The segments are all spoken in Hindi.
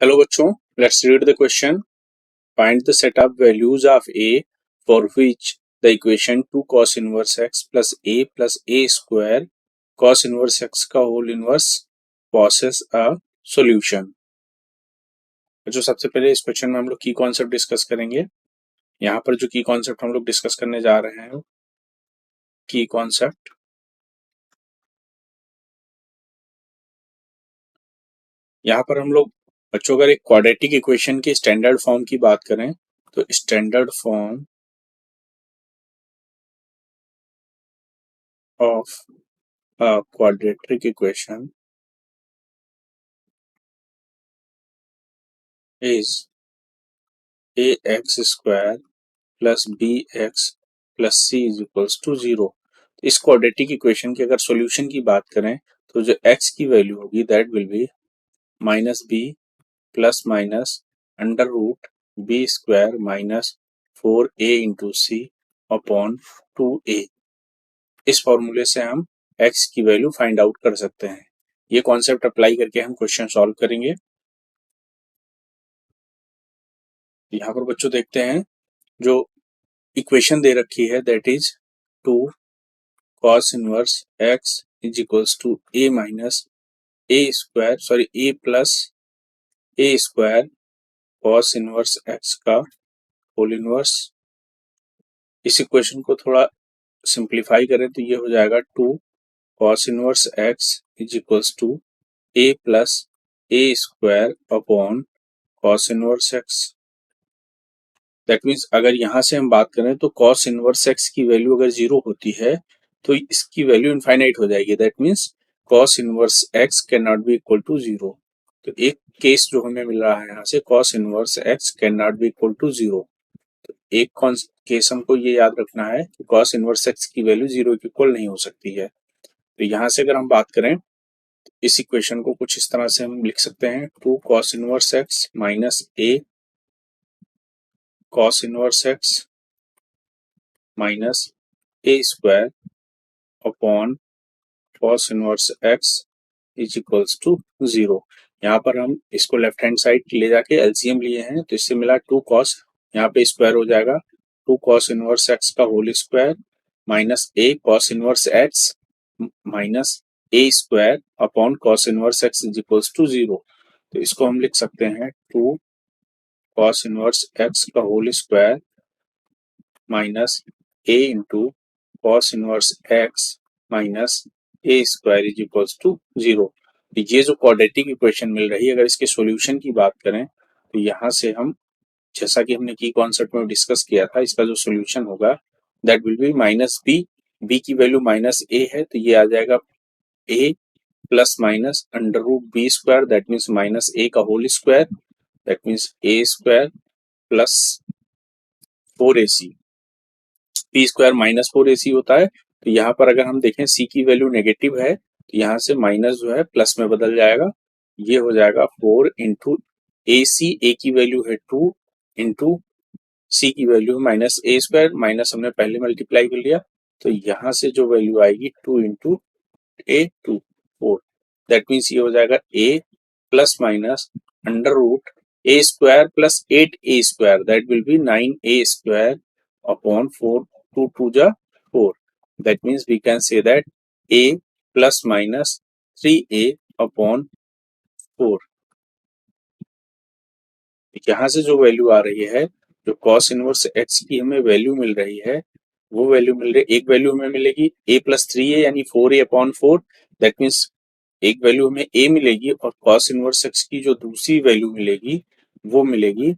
हेलो बच्चों, let's read the question. Find the set of values of a for which the equation 2 cos inverse x plus a square cos inverse x का whole inverse possess a solution. बच्चों, सबसे पहले इस क्वेश्चन में हम लोग की कॉन्सेप्ट डिस्कस करेंगे. यहाँ पर जो की कॉन्सेप्ट हम लोग डिस्कस करने जा रहे हैं, की कॉन्सेप्ट यहाँ पर हम लोग बच्चों अगर एक क्वाड्रेटिक इक्वेशन की स्टैंडर्ड फॉर्म की बात करें तो standard form of a quadratic equation is ax square plus bx plus c is equals to 0. इस क्वाड्रेटिक इक्वेशन की अगर सॉल्यूशन की बात करें तो जो x की वैल्यू होगी that will be minus B plus minus under root B square minus 4a into C upon 2a. इस फॉर्मूले से हम x की वैल्यू फाइंड आउट कर सकते हैं. ये कॉन्सेप्ट अप्लाई करके हम क्वेश्चन सॉल्व करेंगे. यहाँ पर बच्चों देखते हैं जो इक्वेशन दे रखी है that is 2 cos inverse x is equals to a minus a square a plus a square cos inverse x का होल इनवर्स. इस इक्वेशन को थोड़ा सिंप्लीफाई करें तो ये हो जाएगा 2 cos inverse x is equals to a plus a square upon cos inverse x. That means अगर यहाँ से हम बात करें तो cos इनवर्स x की वैल्यू अगर 0 होती है तो इसकी वैल्यू इनफाइनाइट हो जाएगी. That means cos inverse x can not be equal to 0. तो एक केस जो हमें मिल रहा है यहाँ से cos inverse x can not be equal to 0. तो एक केस हमको ये याद रखना है कि cos इनवर्स x की वैल्यू 0 के इक्वल नहीं हो सकती है. तो यहाँ से अगर हम बात करें तो इस इक्वेशन को कुछ इस तरह से हम लिख सकते हैं 2 cos inverse x minus a cos inverse x minus a square upon cos inverse x is equals to 0. यहाँ पर हम इसको लेफ्ट हैंड साइड ले जाके एलसीएम लिए हैं तो इससे मिला 2 cos, यहाँ पे स्क्वायर हो जाएगा 2 cos इनवर्स x का whole square minus a cos inverse x minus a square upon cos inverse x is equals to 0. तो इसको हम लिख सकते हैं 2 cos इनवर्स x का whole square minus a into cos inverse x minus a square is equals to 0. ये जो क्वाड्रेटिक इक्वेशन मिल रही है अगर इसके सॉल्यूशन की बात करें तो यहाँ से हम जैसा कि हमने की कॉन्सेप्ट में डिस्कस किया था इसका जो सॉल्यूशन होगा that will be minus B की वैल्यू माइनस a है तो ये आ जाएगा a plus minus under root B square that means minus a का whole square that means a square plus 4ac. P square minus 4ac होता है तो यहाँ पर अगर हम देखें c की वैल्यू नेगेटिव है तो यहाँ से माइनस जो है प्लस में बदल जाएगा. ये हो जाएगा 4 इंटू a की वैल्यू है 2 इंटू c की वैल्यू है माइनस a स्क्वायर माइनस हमने पहले मल्टीप्लाई कर लिया तो यहाँ से जो वैल्यू आएगी 2 इंटू a 2 4. दैट मीन्स ये हो जाएगा a plus minus under root a square plus 8a square that will be 9a square upon 4 2 2 जा 4. That means we can say that a plus minus 3a upon 4. यहाँ से जो वैल्यू आ रही है जो cos इनवर्स x की हमें वैल्यू मिल रही है वो वैल्यू मिल रही है. एक वैल्यू हमें मिलेगी a प्लस 3a यानी 4a अपॉन 4. दैट मीन्स एक वैल्यू हमें a मिलेगी और cos इनवर्स x की जो दूसरी वैल्यू मिलेगी वो मिलेगी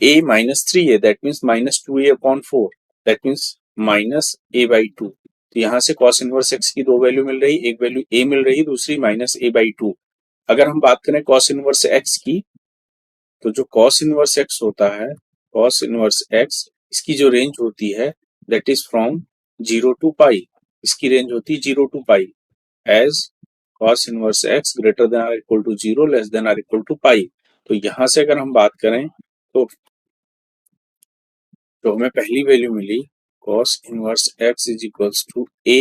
a minus 3a that means minus 2a upon 4. That means minus a by 2. तो यहाँ से cos इनवर्स x की दो वैल्यू मिल रही, एक वैल्यू a मिल रही, दूसरी माइनस a बाई 2. अगर हम बात करें cos इनवर्स x की तो जो cos इनवर्स x होता है cos इनवर्स x इसकी जो रेंज होती है that is from 0 to pi. इसकी रेंज होती है 0 to pi as cos inverse x greater than or equal to 0 less than or equal to pi. तो यहाँ से अगर हम बात करें तो जो हमें पहली वैल्यू मिली cos inverse x is equals to a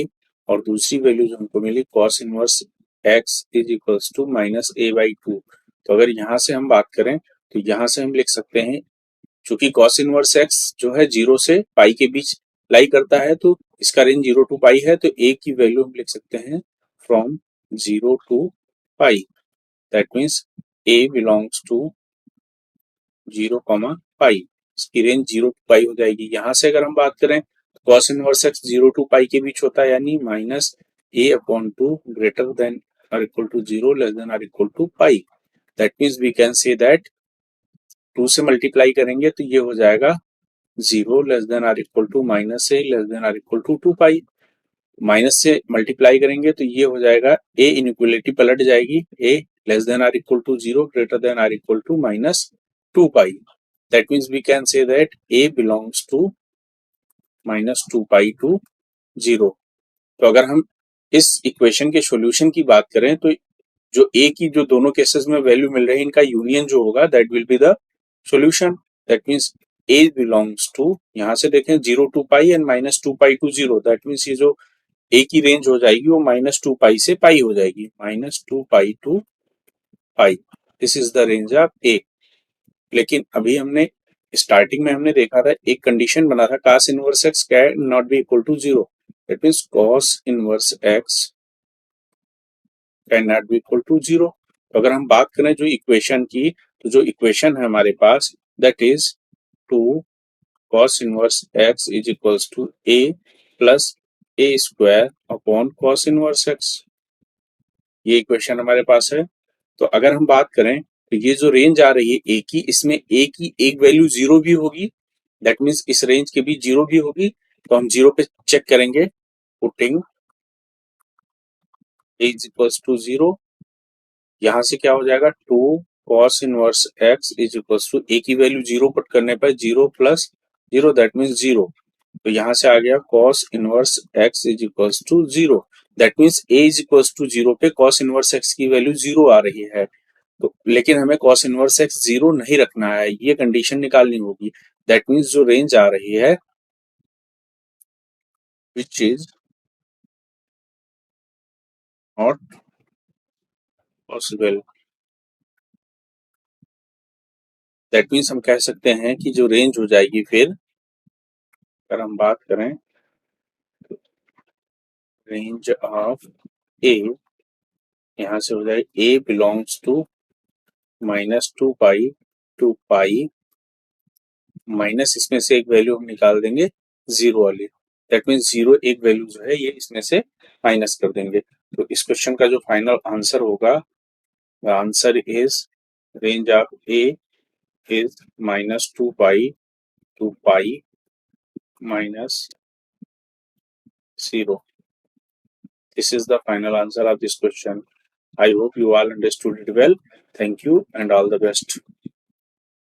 और दूसरी वैल्यू जो हमको मिली cos inverse x is equals to minus a by 2. तो अगर यहाँ से हम बात करें तो यहाँ से हम लिख सकते हैं, चूंकि cos इनवर्स x जो है 0 से पाई के बीच लाई करता है, तो इसका रेंज 0 टू पाई है, तो a की वैल्यू हम लिख सकते हैं from 0 to pi. That means a belongs to 0, pi. इसकी रेंज 0 टू पाई हो जाएगी। यहाँ से अगर हम बात करें तो cos inverse x 0 to pi के बीच होता है, यानी minus a upon 2 greater than और इक्वल टू 0 लेस देन और equal to pi. That means we can say that 2 से मल्टीप्लाई करेंगे तो ये हो जाएगा 0 less than or equal to minus A less than or equal to 2 pi. Minus से मल्टीप्लाई करेंगे तो ये हो जाएगा ए इनइक्वलिटी पलट जाएगी, a less than or equal to 0 greater than or equal to minus 2 pi. That means we can say that a belongs to minus 2 pi to 0। तो अगर हम इस इक्वेशन के सॉल्यूशन की बात करें तो जो ए की जो दोनों केसेस में वैल्यू मिल रही है, इनका यूनियन जो होगा that will be the solution. That means A belongs to, यहाँ से देखें 0 to pi and minus 2 pi to 0। That means ये जो ए की रेंज हो जाएगी वो माइनस 2 पाई से पाई हो जाएगी, minus 2 pi to pi. This is the range of a. लेकिन अभी हमने स्टार्टिंग में हमने देखा था, एक कंडीशन बना था cos inverse x can not be equal to 0। That means cos inverse x can not be equal to 0। तो अगर हम बात करें जो इक्वेशन की, तो जो इक्वेशन है हमारे पास that is 2 cos inverse x is equals to a plus a square upon cos inverse x। ये इक्वेशन हमारे पास है। तो अगर हम बात करें तो ये जो रेंज आ रही है ए की, इसमें ए की एक वैल्यू 0 भी होगी, दैट मीन्स इस रेंज के भी 0 भी होगी। तो हम 0 पे चेक करेंगे, putting a is equals to 0। यहाँ से क्या हो जाएगा 2 cos inverse x is equals to a की वैल्यू 0 पुट करने पर 0 प्लस 0 दैट मीन्स 0। तो यहाँ से आ गया cos inverse x is equals to 0। That means a is equals to 0 पे cos इनवर्स x की वैल्यू 0 आ रही है। तो लेकिन हमें cos इनवर्स x 0 नहीं रखना है, ये कंडीशन निकालनी होगी। दैट मीन्स जो रेंज आ रही है which is not possible. That means हम कह सकते हैं कि जो रेंज हो जाएगी, फिर अगर हम बात करें रेंज ऑफ ए, यहाँ से हो जाए a belongs to minus 2 pi to pi, minus इसमें से एक वैल्यू हम निकाल देंगे 0 वाली। दैट मीन्स 0 एक वैल्यू जो है ये इसमें से माइनस कर देंगे। तो इस क्वेश्चन का जो फाइनल आंसर होगा, the answer is range of A is minus 2 pi to pi minus 0। This is the final answer of this question. I hope you all understood it well. Thank you and all the best.